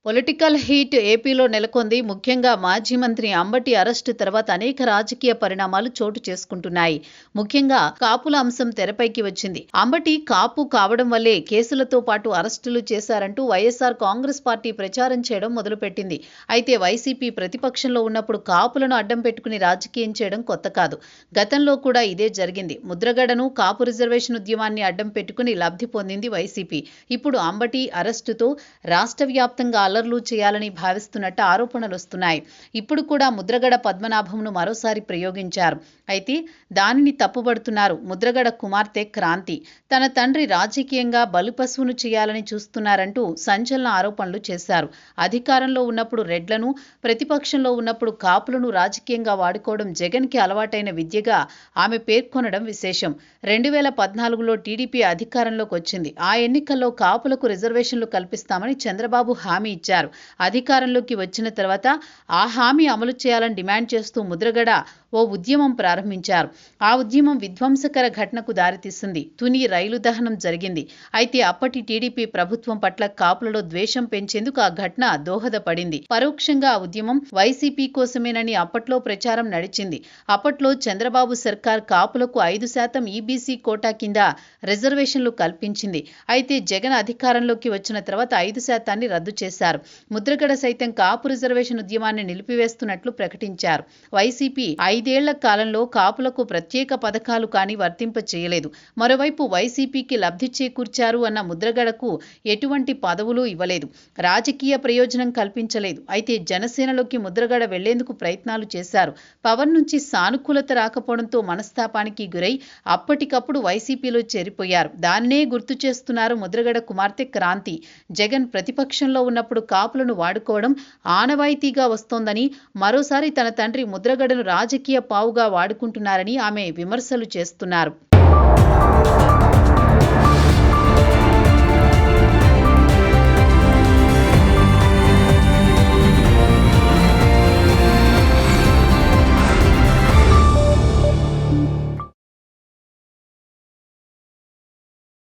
Political heat ఏపీలో నెలకొంది. ముఖ్యంగా మాజీ మంత్రి అంబటి అరెస్టు తర్వాత అనేక రాజకీయ పరిణామాలు చోటు చేసుకుంటున్నాయి. ముఖ్యంగా కాపుల అంశం తెరపైకి వచ్చింది. అంబటి కాపు కావడం వల్లే కేసులతో పాటు అరెస్టులు చేశారంటూ వైఎస్ఆర్ కాంగ్రెస్ పార్టీ ప్రచారం చేయడం మొదలుపెట్టింది. అయితే వైసీపీ ప్రతిపక్షంలో ఉన్నప్పుడు కాపులను అడ్డం పెట్టుకుని రాజకీయం చేయడం కొత్త కాదు. గతంలో కూడా ఇదే జరిగింది. ముద్రగడను కాపు రిజర్వేషన్ ఉద్యమాన్ని అడ్డం పెట్టుకుని లబ్ధి పొందింది వైసీపీ. ఇప్పుడు అంబటి అరెస్టుతో రాష్ట్ర వ్యాప్తంగా అల్లర్లు చేయాలని భావిస్తున్నట్టు ఆరోపణలు వస్తున్నాయి. ఇప్పుడు కూడా ముద్రగడ పద్మనాభంను మరోసారి ప్రయోగించారు. అయితే దానిని తప్పుబడుతున్నారు ముద్రగడ కుమార్తె క్రాంతి. తన తండ్రి రాజకీయంగా బలిపశువును చేయాలని చూస్తున్నారంటూ సంచలన ఆరోపణలు చేశారు. అధికారంలో ఉన్నప్పుడు రెడ్లను, ప్రతిపక్షంలో ఉన్నప్పుడు కాపులను రాజకీయంగా వాడుకోవడం జగన్కి అలవాటైన విద్యగా ఆమె పేర్కొనడం విశేషం. 2014లో టీడీపీ అధికారంలోకి వచ్చింది. ఆ ఎన్నికల్లో కాపులకు రిజర్వేషన్లు కల్పిస్తామని చంద్రబాబు హామీ ఇచ్చారు. అధికారంలోకి వచ్చిన తర్వాత ఆ హామీ అమలు చేయాలని డిమాండ్ చేస్తూ ముద్రగడ ఓ ఉద్యమం ప్రారంభించారు. ఆ ఉద్యమం విధ్వంసకర ఘటనకు దారితీసింది. తుని రైలు దహనం జరిగింది. అయితే అప్పటి టీడీపీ ప్రభుత్వం పట్ల కాపులలో ద్వేషం పెంచేందుకు ఆ ఘటన దోహదపడింది. పరోక్షంగా ఆ ఉద్యమం వైసీపీ కోసమేనని అప్పట్లో ప్రచారం నడిచింది. అప్పట్లో చంద్రబాబు సర్కార్ కాపులకు 5% ఈబీసీ కోటా కింద రిజర్వేషన్లు కల్పించింది. అయితే జగన్ అధికారంలోకి వచ్చిన తర్వాత 5% రద్దు చేశారు. ముద్రగడ సైతం కాపు రిజర్వేషన్ ఉద్యమాన్ని నిలిపివేస్తున్నట్లు ప్రకటించారు. వైసీపీ 5 ఏళ్ల కాలంలో కాపులకు ప్రత్యేక పథకాలు కానీ వర్తింప చేయలేదు. మరోవైపు వైసీపీకి లబ్ధి చేకూర్చారు అన్న ముద్రగడకు ఎటువంటి పదవులు ఇవ్వలేదు. రాజకీయ ప్రయోజనం కల్పించలేదు. అయితే జనసేనలోకి ముద్రగడ వెళ్లేందుకు ప్రయత్నాలు చేశారు. పవన్ నుంచి సానుకూలత రాకపోవడంతో మనస్తాపానికి గురై అప్పటికప్పుడు వైసీపీలో చేరిపోయారు. దాన్నే గుర్తు చేస్తున్నారు ముద్రగడ కుమార్తె క్రాంతి. జగన్ ప్రతిపక్షంలో ఉన్నప్పుడు కాపులను వాడుకోవడం ఆనవాయితీగా వస్తోందని, మరోసారి తన తండ్రి ముద్రగడను రాజకీయ పావుగా వాడుకుంటున్నారని ఆమె విమర్శలు చేస్తున్నారు.